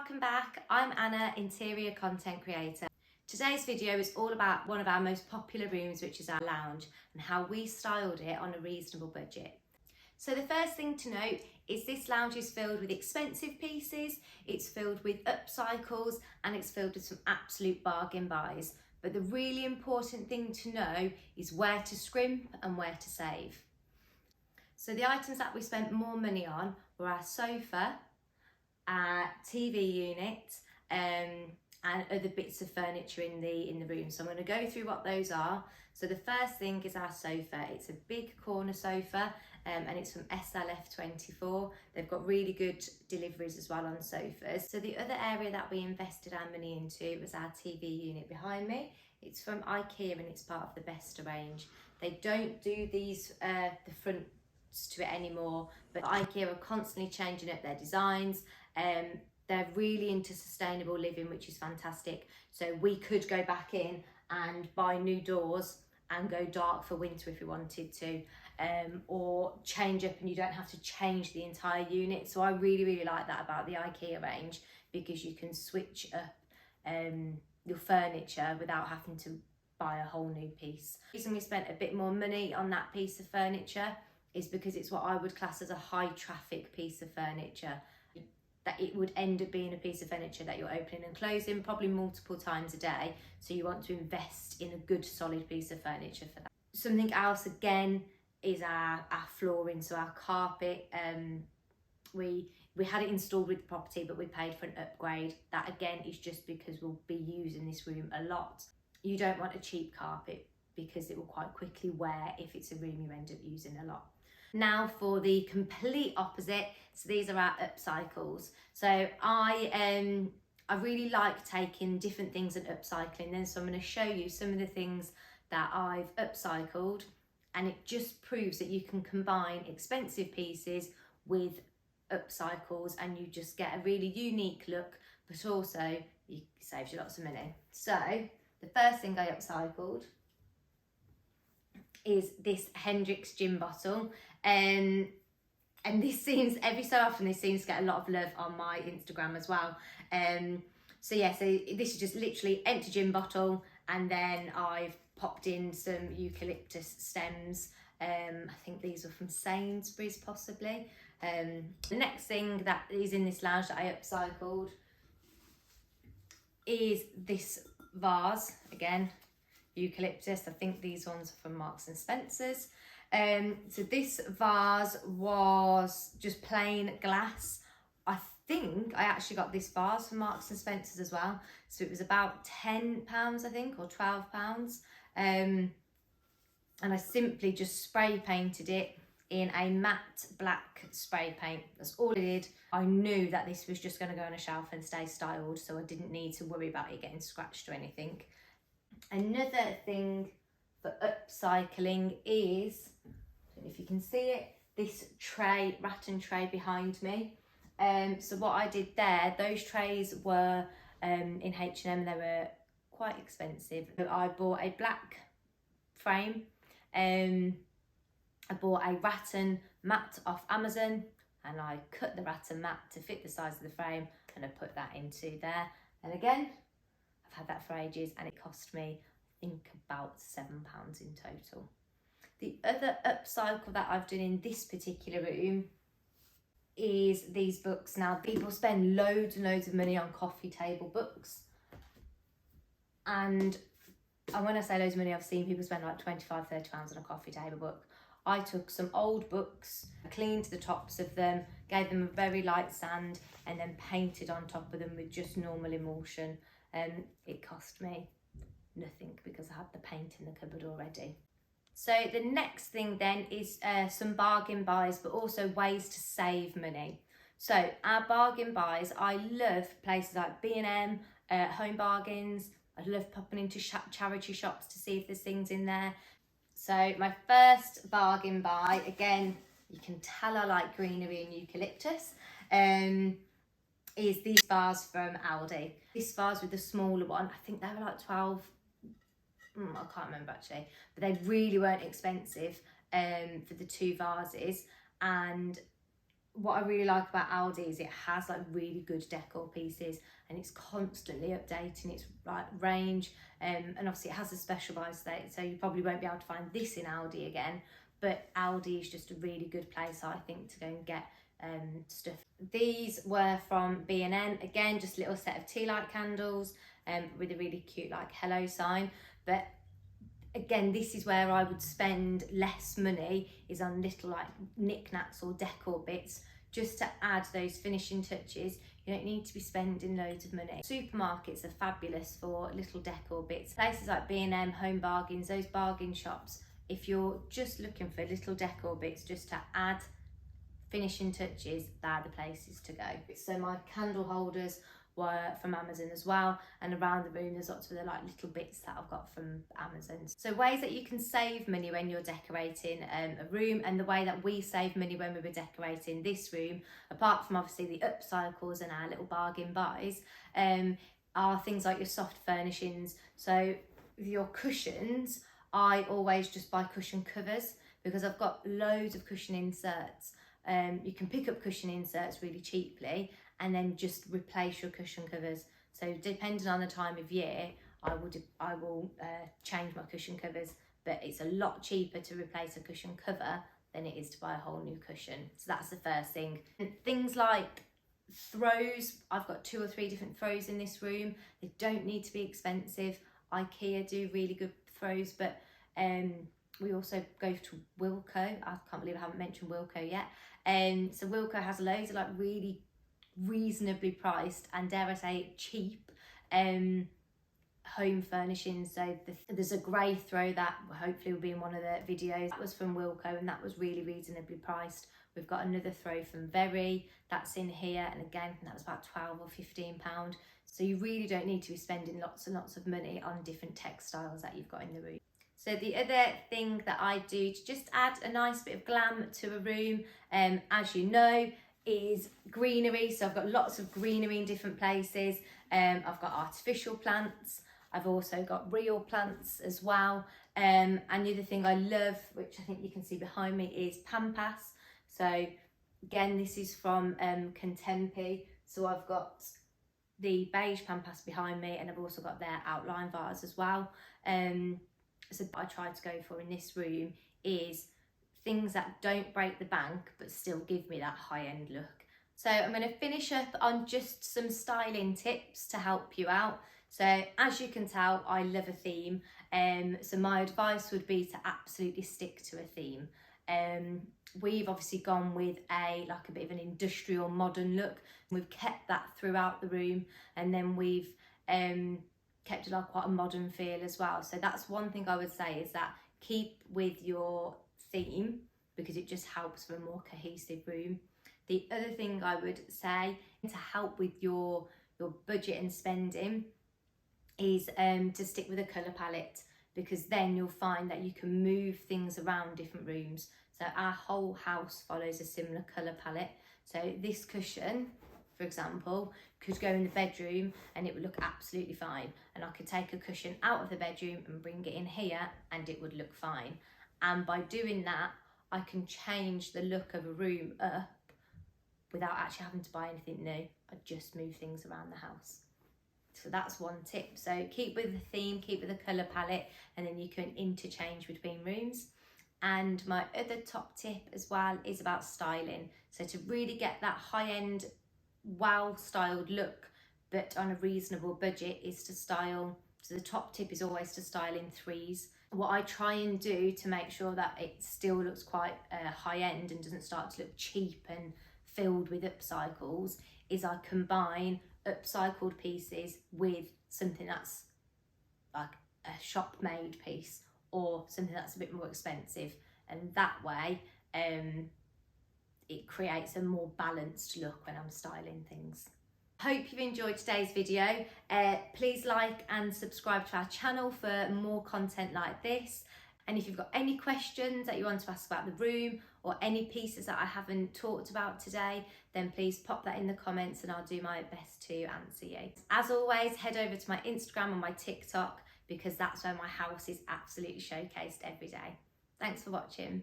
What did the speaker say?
welcome back. I'm Anna, interior content creator. Today's video is all about one of our most popular rooms, which is our lounge, and how we styled it on a reasonable budget. So the first thing to note is this lounge is filled with expensive pieces, it's filled with upcycles, and it's filled with some absolute bargain buys. But the really important thing to know is where to scrimp and where to save. So the items that we spent more money on were our sofa, our TV unit, and other bits of furniture in the room. So I'm going to go through what those are. So the first thing is our sofa. It's a big corner sofa, and it's from SLF24. They've got really good deliveries as well on sofas. So the other area that we invested our money into was our TV unit behind me. It's from Ikea and it's part of the Besta range. They don't do these the fronts to it anymore, but Ikea are constantly changing up their designs. They're really into sustainable living, which is fantastic. So we could go back in and buy new doors and go dark for winter if we wanted to, or change up and you don't have to change the entire unit. So I really like that about the Ikea range, because you can switch up your furniture without having to buy a whole new piece. The reason we spent a bit more money on that piece of furniture is because it's what I would class as a high traffic piece of furniture. That it would end up being a piece of furniture that you're opening and closing probably multiple times a day. So you want to invest in a good solid piece of furniture for that. Something else again is our flooring, so our carpet. We had it installed with the property, but we paid for an upgrade. That again is just because we'll be using this room a lot. You don't want a cheap carpet because it will quite quickly wear if it's a room you end up using a lot. Now for the complete opposite, so these are our upcycles. So I really like taking different things and upcycling them. So I'm going to show you some of the things that I've upcycled, and it just proves that you can combine expensive pieces with upcycles and you just get a really unique look, but also it saves you lots of money. So the first thing I upcycled is this Hendrix gin bottle, and this seems, every so often this seems to get a lot of love on my Instagram as well. So this is just literally empty gin bottle, and then I've popped in some eucalyptus stems. I think these were from Sainsbury's possibly. The next thing that is in this lounge that I upcycled is this vase, again eucalyptus. I think these ones are from Marks and Spencer's. So this vase was just plain glass. I think I actually got this vase from Marks and Spencer's as well. So it was about £10, I think, or £12. And I simply just spray painted it in a matte black spray paint. That's all I did. I knew that this was just going to go on a shelf and stay styled, so I didn't need to worry about it getting scratched or anything. Another thing for upcycling is, I don't know if you can see it, this tray, rattan tray behind me. So what I did there, those trays were in H&M, they were quite expensive. I bought a black frame, I bought a rattan mat off Amazon, and I cut the rattan mat to fit the size of the frame, and I put that into there. And again, I've had that for ages, and it cost me, I think, about £7 in total. The other upcycle that I've done in this particular room is these books. Now, people spend loads and loads of money on coffee table books, and when I say loads of money, I've seen people spend like £25, £30 on a coffee table book. I took some old books, cleaned the tops of them, gave them a very light sand, and then painted on top of them with just normal emulsion. It cost me nothing because I had the paint in the cupboard already. So the next thing then is some bargain buys, but also ways to save money. So our bargain buys, I love places like B&M, Home Bargains. I love popping into charity shops to see if there's things in there. So my first bargain buy, again, you can tell I like greenery and eucalyptus, is these vase from Aldi. This vase with the smaller one, I think they were like 12, I can't remember actually, but they really weren't expensive for the two vases, and what I really like about Aldi is it has like really good decor pieces, and it's constantly updating its like range, and obviously it has a special by state, so you probably won't be able to find this in Aldi again, but Aldi is just a really good place, I think, to go and get stuff. These were from B&M, again just a little set of tea light candles with a really cute like hello sign, but again, this is where I would spend less money, is on little like knickknacks or decor bits, just to add those finishing touches. You don't need to be spending loads of money. Supermarkets are fabulous for little decor bits. Places like B&M, Home Bargains, those bargain shops, if you're just looking for little decor bits just to add finishing touches, they're the places to go. So my candle holders were from Amazon as well, and around the room there's lots of the like little bits that I've got from Amazon. So ways that you can save money when you're decorating a room, and the way that we save money when we were decorating this room, apart from obviously the upcycles and our little bargain buys, are things like your soft furnishings. So with your cushions, I always just buy cushion covers, because I've got loads of cushion inserts. You can pick up cushion inserts really cheaply and then just replace your cushion covers. So depending on the time of year, I will change my cushion covers, but it's a lot cheaper to replace a cushion cover than it is to buy a whole new cushion. So that's the first thing. And things like throws, I've got 2 or 3 different throws in this room. They don't need to be expensive. Ikea do really good throws, but we also go to Wilko. I can't believe I haven't mentioned Wilko yet. So Wilko has loads of like really reasonably priced, and dare I say cheap, home furnishings. So there's a grey throw that hopefully will be in one of the videos. That was from Wilko, and that was really reasonably priced. We've got another throw from Very, that's in here, and again that was about £12 or £15. So you really don't need to be spending lots and lots of money on different textiles that you've got in the room. So the other thing that I do to just add a nice bit of glam to a room, as you know, is greenery. So I've got lots of greenery in different places. I've got artificial plants. I've also got real plants as well. And the other thing I love, which I think you can see behind me, is pampas. So again, this is from Contempi. So I've got the beige pampas behind me, and I've also got their outline vase as well. So what I tried to go for in this room is things that don't break the bank but still give me that high-end look. So I'm going to finish up on just some styling tips to help you out. So as you can tell, I love a theme, so my advice would be to absolutely stick to a theme. We've obviously gone with a bit of an industrial modern look. We've kept that throughout the room, and then we've kept it like quite a modern feel as well. So that's one thing I would say, is that keep with your theme, because it just helps for a more cohesive room. The other thing I would say to help with your budget and spending is to stick with a colour palette, because then you'll find that you can move things around different rooms. So our whole house follows a similar colour palette. So this cushion, for example, could go in the bedroom and it would look absolutely fine. And I could take a cushion out of the bedroom and bring it in here and it would look fine. And by doing that, I can change the look of a room up without actually having to buy anything new. I just move things around the house. So that's one tip. So keep with the theme, keep with the colour palette, and then you can interchange between rooms. And my other top tip as well is about styling. So to really get that high-end, well-styled look, but on a reasonable budget, is to style. So the top tip is always to style in threes. What I try and do to make sure that it still looks quite high-end and doesn't start to look cheap and filled with upcycles is I combine upcycled pieces with something that's like a shop made piece or something that's a bit more expensive, and that way it creates a more balanced look when I'm styling things. Hope you've enjoyed today's video. Please like and subscribe to our channel for more content like this. And if you've got any questions that you want to ask about the room or any pieces that I haven't talked about today, then please pop that in the comments and I'll do my best to answer you. As always, head over to my Instagram and my TikTok, because that's where my house is absolutely showcased every day. Thanks for watching.